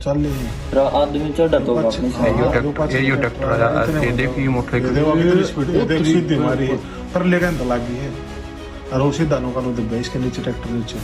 चल रही है तेरा आदमी चढ़ा तो अपनी ये ट्रैक्टर ये देखिए मोटर देखो कितनी स्पीड है, देख सीधी मारी है पर लेकिन तो लगी है और वो सीधा नो कानो दबे इसके नीचे ट्रैक्टर नीचे।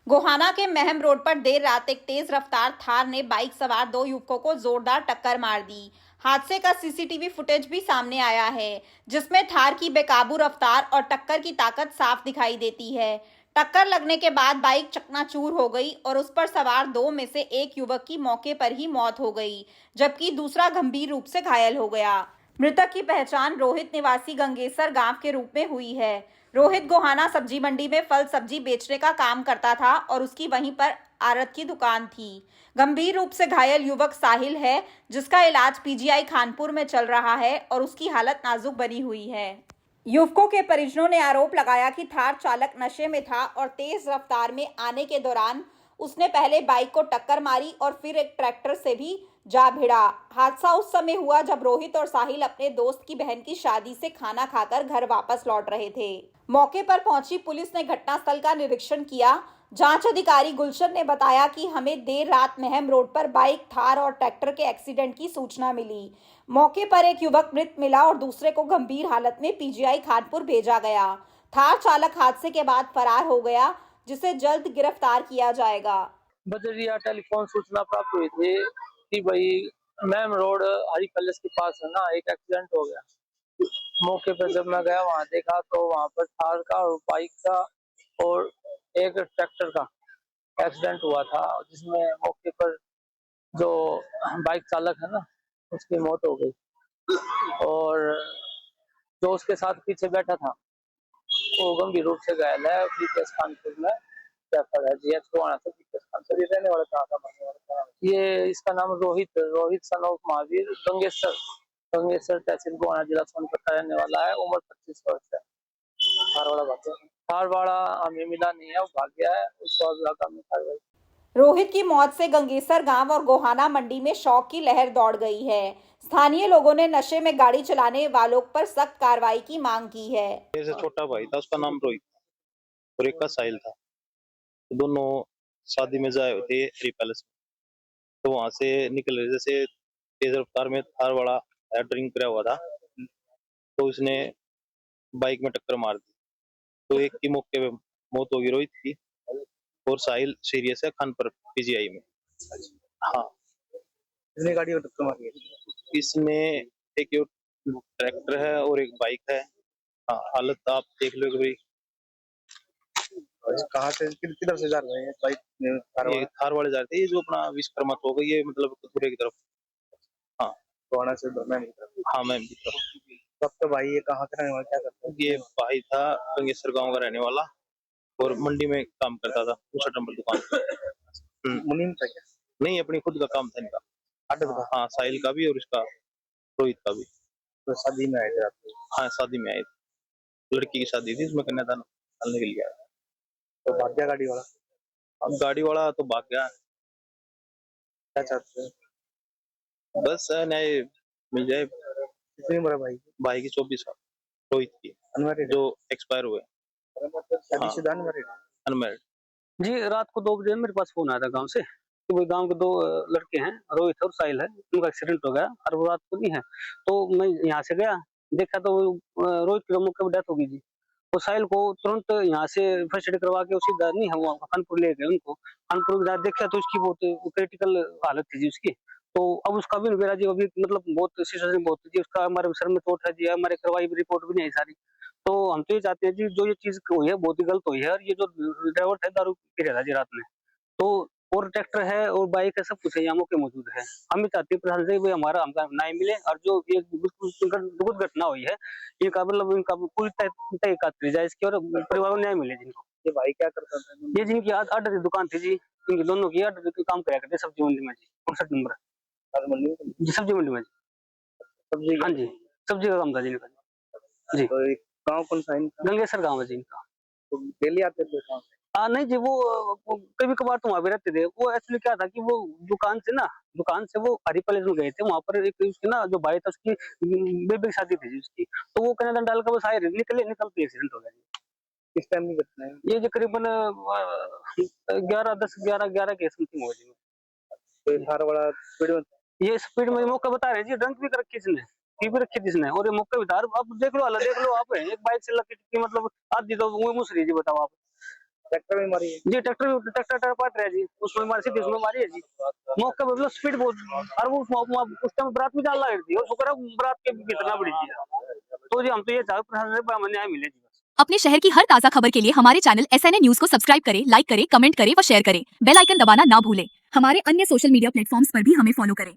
गोहाना के महम रोड पर देर रात एक तेज रफ्तार थार ने बाइक सवार दो युवकों को जोरदार टक्कर मार दी। हादसे का सीसीटीवी फुटेज भी सामने आया है, जिसमें थार की बेकाबू रफ्तार और टक्कर की ताकत साफ दिखाई देती है। टक्कर लगने के बाद बाइक चकनाचूर हो गई और उस पर सवार दो में से एक युवक की मौके पर ही मौत हो गई, जबकि दूसरा गंभीर रूप से घायल हो गया। मृतक की पहचान रोहित निवासी गंगेसर गांव के रूप में हुई है। रोहित गोहाना सब्जी मंडी में फल सब्जी बेचने का काम करता था और उसकी वहीं पर आड़त की दुकान थी। गंभीर रूप से घायल युवक साहिल है, जिसका इलाज पीजीआई खानपुर में चल रहा है और उसकी हालत नाजुक बनी हुई है। युवकों के परिजनों ने आरोप लगाया कि थार चालक नशे में था और तेज रफ्तार में आने के दौरान उसने पहले बाइक को टक्कर मारी और फिर एक ट्रैक्टर से भी जा भिड़ा। हादसा उस समय हुआ जब रोहित और साहिल अपने दोस्त की बहन की शादी से खाना खाकर घर वापस लौट रहे थे। मौके पर पहुंची पुलिस ने घटनास्थल का निरीक्षण किया। जांच अधिकारी गुलशन ने बताया कि हमें देर रात महम रोड पर बाइक, थार और ट्रैक्टर के एक्सीडेंट की सूचना मिली। मौके पर एक युवक मृत मिला और दूसरे को गंभीर हालत में पीजीआई खानपुर भेजा गया। थार चालक हादसे के बाद फरार हो गया, जिसे जल्द गिरफ्तार किया जाएगा। बजरिया टेलीफोन सूचना प्राप्त हुई थी कि भाई मैम रोड हरी पैलेस के पास है ना, एक एक्सीडेंट हो गया। मौके पर जब मैं गया वहां देखा तो वहां पर थार का और बाइक का और एक ट्रैक्टर का एक्सीडेंट हुआ था, जिसमें मौके पर जो बाइक चालक है ना उसकी मौत हो गई और जो उसके साथ पीछे बैठा था वो गंभीर रूप से घायल है। बीकेएस कानपुर में रेफर है, जीएच गोहाना से बीकेएस कानपुर। ये रहने वाला कहाँ का, मरने वाला कहाँ? ये इसका नाम रोहित सन ऑफ महावीर गंगेसर तहसील गोहाना जिला सोनभद्र का रहने वाला है। उम्र 25 वर्ष है। थार वाला हमें मिला नहीं है, वो भाग गया है। उस का में कार्रवाई। रोहित की मौत से गंगेसर गांव और गोहाना मंडी में शौक की लहर दौड़ गई है। स्थानीय लोगों ने नशे में गाड़ी चलाने वालों पर सख्त कार्रवाई की मांग की है। जैसे छोटा भाई था, उसका नाम रोहित था और एक का साहिल था। तो दोनों शादी में जाए थे हरी पैलेस में, तो वहां से निकल रहे, जैसे तेज रफ्तार में थार वाला ड्रिंक करा हुआ था, तो उसने बाइक में टक्कर मार दी। तो एक की मौके पे मौत हो गई रोहित की, और साहिल सीरियस है खानपुर पीजीआई में। हाँ, कितनी गाड़ी को टक्कर मारी है? इसमें एक ट्रैक्टर है और एक बाइक है। हाँ, हालत आप देख लो कि भाई कहाँ से किधर से जा रहे हैं बाइक में? ये थार वाले जा रहे थे, ये जो अपना विश्वकर्मा हो गई, ये मतलब कतूरे की तरफ। हाँ, गोहाना से मैम। हाँ मैम की तरफ। तब तो भाई ये कहाँ का रहने वाला, क्या करता है? ये भाई था गंगेसर गांव का रहने वाला और मंडी में काम करता था, दूसरा नंबर दुकान पे। मुनीम था क्या? नहीं, अपनी खुद का काम था इनका। हाँ, साहिल का भी और इसका रोहित का भी। तो शादी में आए थे आप? हाँ, शादी में आए थे, लड़की की शादी थी, उसमें कन्यादान डालने के लिए आया। तो भाग गया गाड़ी वाला? अब गाड़ी वाला तो भाग गया। क्या चाहते हैं? बस न्याय मिल जाए। कितनी उम्र है भाई की? भाई की 24 साल, रोहित की, अनमैरिड जो एक्सपायर हुए। शादीशुदा अनमैरिड? अनमैरिड। जी, रात को 2 बजे मेरे पास फोन आया था गांव से कि भाई गांव के 2 लड़के हैं, रोहित और साहिल है, उनका एक्सीडेंट हो गया और वो रात को नहीं है। तो मैं यहाँ से गया, देखा तो रोहित की मौके पर डेथ हो गई जी। तो साहिल को तुरंत यहाँ से फर्स्ट एड करवा के उसी नहीं है, वो कानपुर ले गए उनको। कानपुर में देखा तो उसकी बहुत क्रिटिकल हालत थी जी उसकी। तो अब उसका भी मेरा जी अभी मतलब बहुत सिचुएशन बहुत जी, उसका हमारे सर में चोट है जी, हमारे करवाई रिपोर्ट भी नहीं आई सारी। तो हम तो ये चाहते हैं जी, जो ये चीज हुई है बहुत ही गलत हुई है, और ये जो ड्राइवर है दारू पी रहा था जी रात में, तो और ट्रैक्टर है और बाइक है, सब कुछ है यहाँ मौके मौजूद है। हम ये चाहते हैं प्रशासन से भाई हमारा हमका न्याय मिले, और जो ये बिल्कुल दुखद घटना हुई है इनका मतलब इनका पूरी तय जाए इसकी, और परिवार को न्याय मिले जिनको। ये भाई क्या करता था? ये जिनकी आर्डर की दुकान थी जी, इनकी दोनों की आर्डर की काम कराया करते सब्जी मंडी में जी, 59 नंबर जी, सब्जी मंडी में जी। सब्जी? हाँ जी, सब्जी का काम था जी इनका जी। तो गाँव कौन सा इनका? गंगेसर गाँव है जी इनका। तो डेली आते थे गाँव? नहीं जी, वो कभी कभार तो वहाँ भी रहते थे। वो एक्चुअली क्या था कि वो दुकान से वो हरी पैलेस में गए थे, वहाँ पर एक उसकी ना जो भाई था उसकी बेबी की शादी थी जी उसकी, तो वो कन्यादान डाल कर वो शायद निकलते एक्सीडेंट हो गया जी। किस टाइम की घटना है? ये जो करीबन 11 के समथिंग हो जी। कोई थार वाला स्पीड में ये स्पीड में मौका बता रहे जी, ड्रंक भी कर रखी इसने, पी भी रखी जिसने, और ये मौके बता रहे। अब देख लो हालत देख लो आप, एक बाइक से लग के मतलब आधी तो वो मुसरी जी, बताओ आप। ट्रैक्टर में मारी है। जी ट्रैक्टर पाट रहा है जी, उसमें मारी सीधी उसमें मारी है जी। मौके पर मतलब स्पीड बहुत, और वो उस टाइम बरात भी जान लग रही थी, और शुक्र है बरात के कितना बड़ी जी। तो जी हम तो ये चाहे प्रशासन से न्याय मिले जी। अपने शहर की हर ताजा खबर के लिए हमारे चैनल SNA न्यूज को सब्सक्राइब करें, लाइक करें, कमेंट करें व शेयर करें। बेल आइकन दबाना ना भूलें। हमारे अन्य सोशल मीडिया प्लेटफॉर्म्स पर भी हमें फॉलो करें।